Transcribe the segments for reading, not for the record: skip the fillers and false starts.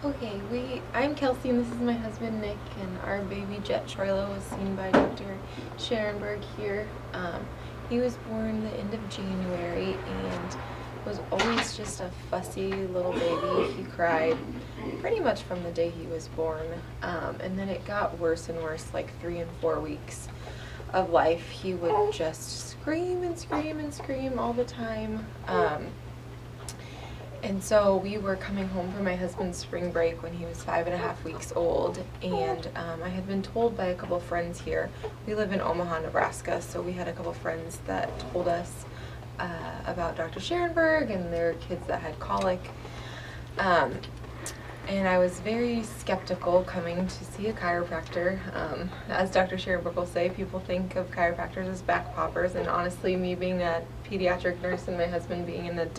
Okay, I'm Kelsey and this is my husband Nick, and our baby Jett was seen by Dr. Sharonberg here. He was born the end of January and was always just a fussy little baby. He cried pretty much from the day he was born, and then it got worse and worse. Like 3 and 4 weeks of life, he would just scream and scream and scream all the time. And so we were coming home from my husband's spring break when he was 5.5 weeks old, and I had been told by a couple friends here. We live in Omaha, Nebraska, so we had a couple friends that told us about Dr. Sharonberg and their kids that had colic. And I was very skeptical coming to see a chiropractor. As Dr. Sharonberg will say, people think of chiropractors as back poppers, and honestly, me being a pediatric nurse and my husband being in the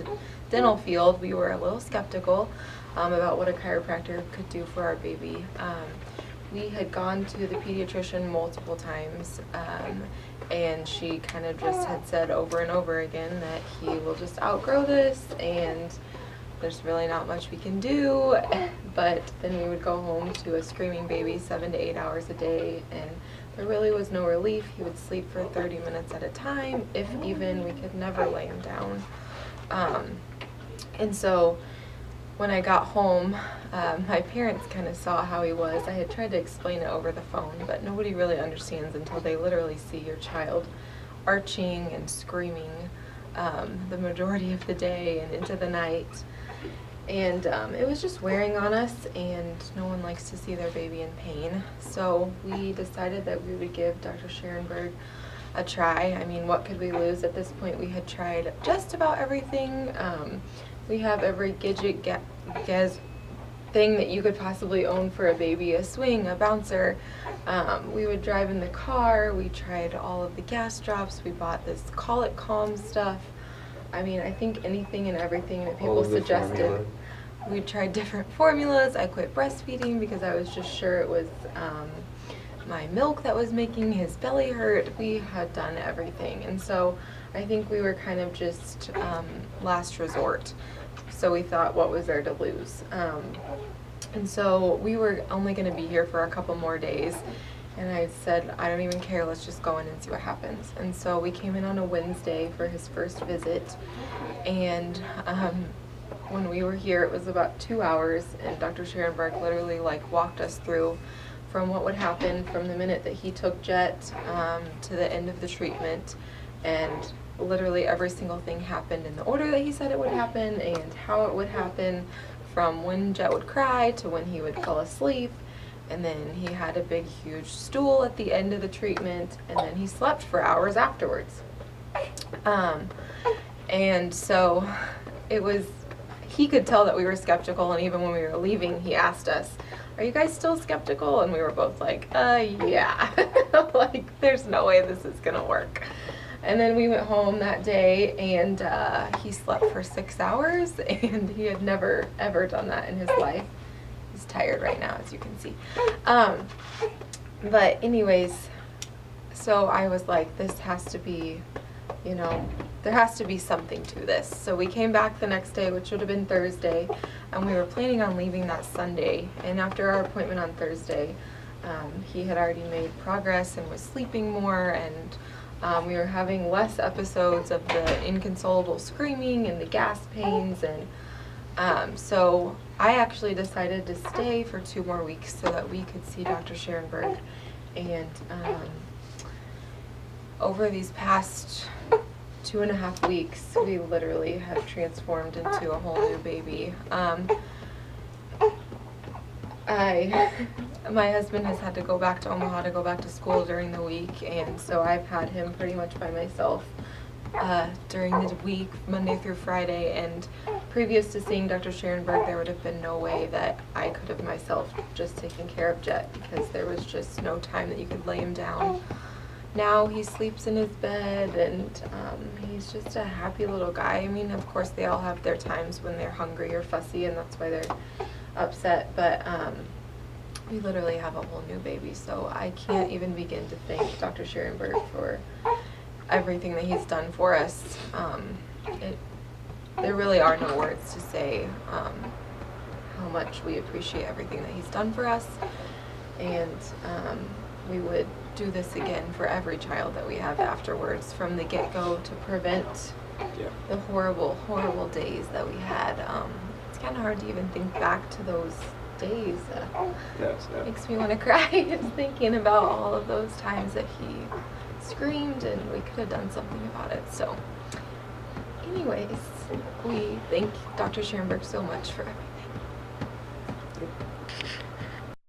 dental field, we were a little skeptical about what a chiropractor could do for our baby. We had gone to the pediatrician multiple times, and she kind of just had said over and over again that he will just outgrow this and there's really not much we can do. But then we would go home to a screaming baby 7 to 8 hours a day, and there really was no relief. He would sleep for 30 minutes at a time, if even. We could never lay him down. And so when I got home, my parents kind of saw how he was. I had tried to explain it over the phone, but nobody really understands until they literally see your child arching and screaming the majority of the day and into the night. And it was just wearing on us, and no one likes to see their baby in pain. So we decided that we would give Dr. Sharonberg a try. I mean, what could we lose? At this point, we had tried just about everything. We have every gadget, thing that you could possibly own for a baby, a swing, a bouncer. We would drive in the car. We tried all of the gas drops. We bought this colic calm stuff. I mean, I think anything and everything that people suggested. We tried different formulas. I quit breastfeeding because I was just sure it was my milk that was making his belly hurt. We had done everything, and so I think we were kind of just last resort. So we thought, what was there to lose? And so we were only going to be here for a couple more days, and I said, I don't even care, let's just go in and see what happens. And so we came in on a Wednesday for his first visit, and when we were here, it was about 2 hours, and Dr. Sharonberg literally walked us through from what would happen from the minute that he took Jett to the end of the treatment, and literally every single thing happened in the order that he said it would happen, and how it would happen, from when Jett would cry to when he would fall asleep. And then he had a big huge stool at the end of the treatment, and then he slept for hours afterwards. And so he could tell that we were skeptical, and even when we were leaving, he asked us, are you guys still skeptical? And we were both like, yeah. There's no way this is gonna work. And then we went home that day, and he slept for 6 hours, and he had never, ever done that in his life. He's tired right now, as you can see. But anyways, so I was like, this has to be, there has to be something to this. So we came back the next day, which would have been Thursday, and we were planning on leaving that Sunday. And after our appointment on Thursday, he had already made progress and was sleeping more, and we were having less episodes of the inconsolable screaming and the gas pains, and so I actually decided to stay for 2 more weeks so that we could see Dr. Sharonberg. And over these past 2.5 weeks, we literally have transformed into a whole new baby. My husband has had to go back to Omaha to go back to school during the week, and so I've had him pretty much by myself during the week, Monday through Friday. And previous to seeing Dr. Sharonberg, there would have been no way that I could have myself just taken care of Jett, because there was just no time that you could lay him down. Now he sleeps in his bed, and he's just a happy little guy. I mean, of course, they all have their times when they're hungry or fussy, and that's why they're upset, but we literally have a whole new baby, so I can't even begin to thank Dr. Sharonberg for everything that he's done for us. There really are no words to say how how much we appreciate everything that he's done for us. And we would do this again for every child that we have afterwards, from the get-go, to prevent the horrible, horrible days that we had. It's kind of hard to even think back to those days. Makes me want to cry just thinking about all of those times that he screamed and we could have done something about it. So anyways, we thank Dr. Schoenberg so much for everything.